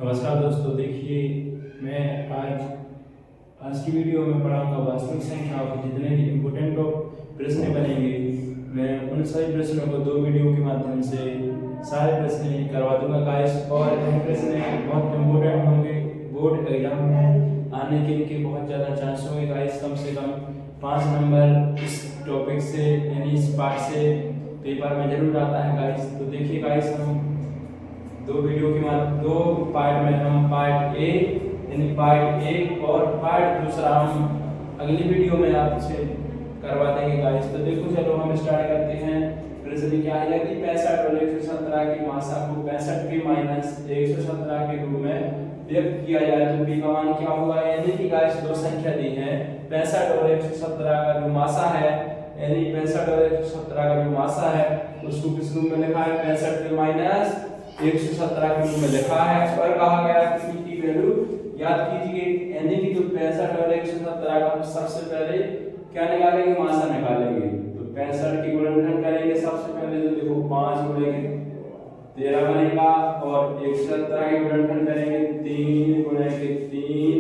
नमस्कार दोस्तों, देखिए मैं आज की वीडियो में पढ़ाऊंगा वास्तविक संख्याओं के जितने भी इम्पोर्टेंट प्रश्न बनेंगे। मैं उन सभी प्रश्नों को दो वीडियो के माध्यम से सारे प्रश्न करवा दूंगा गाइस। और यह प्रश्न बहुत इम्पोर्टेंट होंगे, बोर्ड एग्जाम में आने के इनके बहुत ज़्यादा चांस होंगे गाइस। कम से कम 5 नंबर इस टॉपिक से यानी इस पार्ट से पेपर में जरूर आता है गाइस। तो देखिए गाइस, हम दो पार्ट में हम पार्ट ए यानी पार्ट एक और पार्ट दूसरा हम अगली वीडियो में आपसे करवा देंगे गाइस। तो देखो चलो हम स्टार्ट करते हैं। प्रश्न क्या है कि 65 और 117 की मात्रा को 65 माइनस 117 के रूप में व्यक्त किया जाए तो p का मान क्या होगा। यानी कि गाइस दो संख्या दी है, 65 और 117 का जो मात्रा है, यानी 65 और 117 का जो मात्रा है उसको किस रूप में लिखा है, 65 माइनस 117 के रूप में लिखा है। और कहा गया कि p की वैल्यू याद कीजिए, यानी कि जो 65 और 117 का सबसे पहले क्या निकालेंगे, मात्रा निकालेंगे। तो 65 की गुणनखंड करेंगे सबसे पहले, तो देखो 5 गुणे 13 बनेगा। और 117 की गुणनखंड करेंगे 3 गुणे 3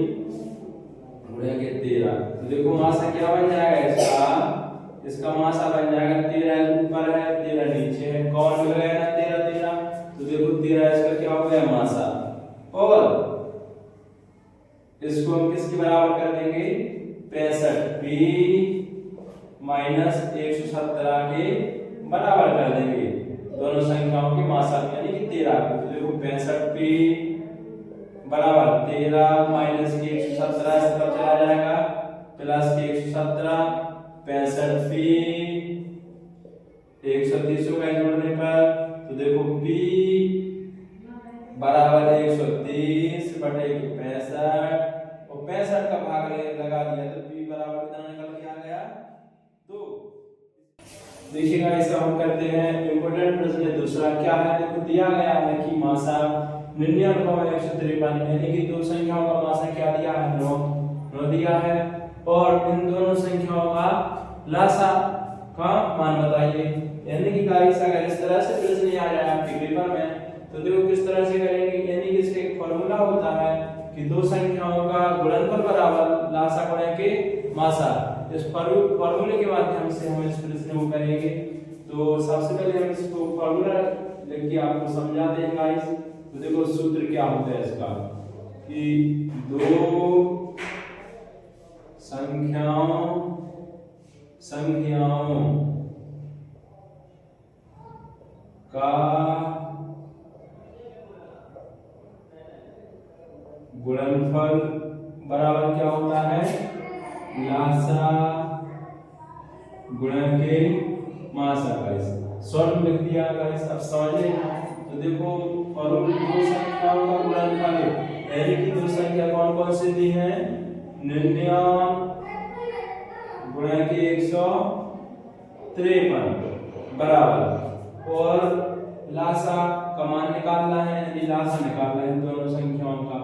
गुणे 13। तो देखो मात्रा क्या बन जाएगा, इसका मात्रा बन जाएगा 13 ऊपर है 13 नीचे है, कौन मिल गया ना 13। तो देखो 13 इसका क्या हो गया मात्रा, और इसको हम किसके बराबर कर देंगे, 65p माइनस 117 के बराबर कर देंगे दोनों संख्याओं की मात्रा यानी कि 13। तो देखो 65p बराबर 13 माइनस 117 इस तरफ चला जाएगा प्लस 117, 65p 130 का जोड़ने पर तो देखो p बराबर 130 बटे 65 और 65 का भाग लगा दिया तो p बराबर कितना निकल के आ गया 2। देखिएगा ऐसा हम करते हैं इंपोर्टेंट प्रश्न दूसरा क्या है। देखो दिया गया है कि मात्रा 99,153 यानी कि दो संख्याओं का मात्रा क्या दिया है, 9 दिया है। और इन दोनों संख्याओं का लसा का मान बताइए। यानी कि गाइस अगर इस तरह से प्रश्न आ जाए आपके पेपर में तो देखो किस तरह से करेंगे। यानी कि इसका एक फॉर्मूला होता है कि दो संख्याओं का गुणनफल बराबर लसा गुणे के मात्रा। इस फॉर्मूले के माध्यम से हम इस प्रश्न को करेंगे। तो सबसे पहले हम इसको फॉर्मूला लिख के आपको समझाते हैं गाइस। तो देखो सूत्र क्या होता है इसका कि दो संख्याओं का गुणनफल बराबर क्या होता है, लसा गुणा के मात्रा। गाइस शॉर्ट लिख दिया गाइस, अब समझे। तो देखो फॉर्मूला दो संख्याओं का गुणनफल है, यानी कि दो संख्या कौन कौन सी दी है, 99 गुणा के 153 बराबर, और लासा का मान निकालना है, यानी लासा निकालना है दोनों संख्याओं का।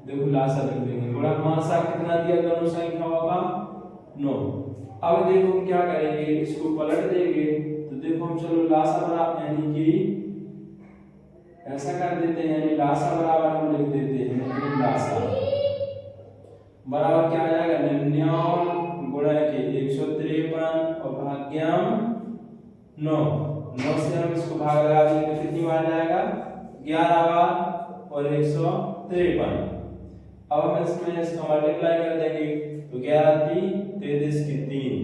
देखो लासा लिख देंगे, गुणा मासा कितना दिया दोनों संख्याओं का 9। अब देखो हम क्या करेंगे, इसको पलट देंगे। तो देखो हम चलो लासा बराबर यानी कि ऐसा कर देते हैं, यानी लासा बराबर हम लिख देते हैं, यानी लासा बराबर क्या आ जाएगा 99 गुणा के 153 और भाग्यम 9 से हम इसको भाग लगा देंगे तो कितनी बार जाएगा 11 बार और 153। अब हम इसमें इसका मल्टीप्लाई कर देंगे तो 11 3 33 की 3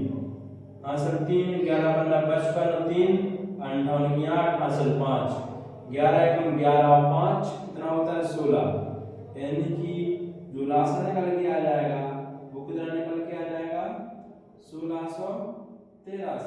आंसर 3, 11 पंद्रह 55 और 3 58 की 8 आंसर 5, 11 एकम 11 और 5 कितना होता है 16। यानी कि जो लासा निकल के आ जाएगा वो कितना निकल के आ जाएगा 1683।